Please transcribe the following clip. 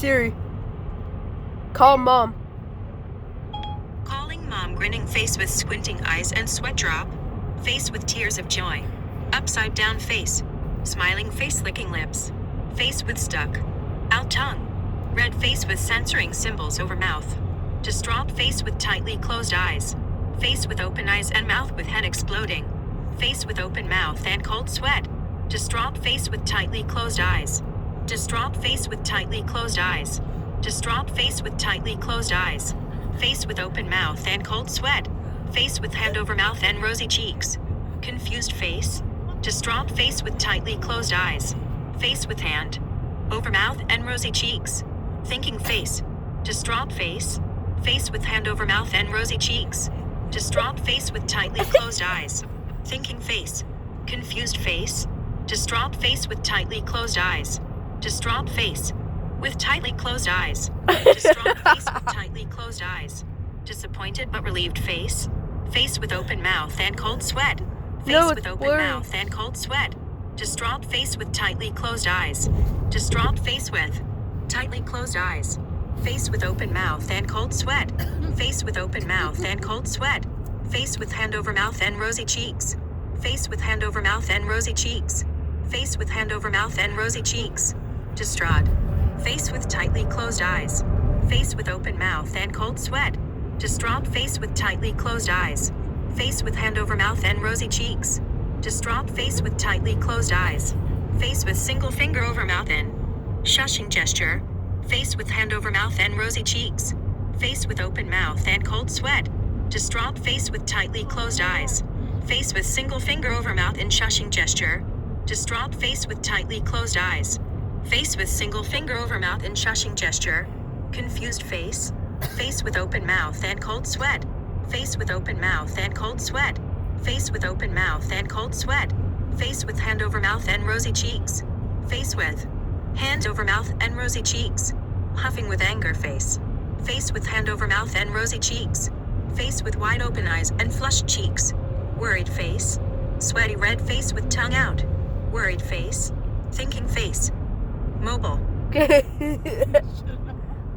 Siri, call Mom. Calling Mom, grinning face with squinting eyes and sweat drop. Face with tears of joy. Upside down face. Smiling face, licking lips. Face with stuck out tongue. Red face with censoring symbols over mouth. Distraught face with tightly closed eyes. Face with open eyes and mouth with head exploding. Face with open mouth and cold sweat. Distraught face with tightly closed eyes. Distraught face with tightly closed eyes. Distraught face with tightly closed eyes. Face with open mouth and cold sweat. Face with hand over mouth and rosy cheeks. Confused face. Distraught face with tightly closed eyes. Face with hand over mouth and rosy cheeks. Thinking face. Distraught face. Face with hand over mouth and rosy cheeks. Distraught face with tightly closed eyes. Thinking face. Confused face. Distraught face with tightly closed eyes. Distraught face with tightly closed eyes. Distraught face with tightly closed eyes. Disappointed but relieved face. Face with open mouth and cold sweat. Face with open mouth and cold sweat. Distraught face with tightly closed eyes. Distraught face with tightly closed eyes. Face with open mouth and cold sweat. Face with open mouth and cold sweat. Face with hand over mouth and rosy cheeks. Face with hand over mouth and rosy cheeks. Face with hand over mouth and rosy cheeks. Distraught. Face with tightly closed eyes. Face with open mouth and cold sweat. Distraught face with tightly closed eyes. Face with hand over mouth and rosy cheeks. Distraught face with tightly closed eyes. Face with single finger over mouth and shushing gesture. Face with hand over mouth and rosy cheeks. Face with open mouth and cold sweat. Distraught face with tightly closed eyes. Face with single finger over mouth and shushing gesture. Distraught face with tightly closed eyes. Face with single finger over mouth and shushing gesture. Confused face. Face with open mouth and cold sweat. Face with open mouth and cold sweat. Face with open mouth and cold sweat. Face with hand over mouth and rosy cheeks. Face with hand over mouth and rosy cheeks. Huffing with anger face. Face with hand over mouth and rosy cheeks. Face with wide open eyes and flushed cheeks. Worried face. Sweaty red face with tongue out. Worried face. Thinking face. Mobile.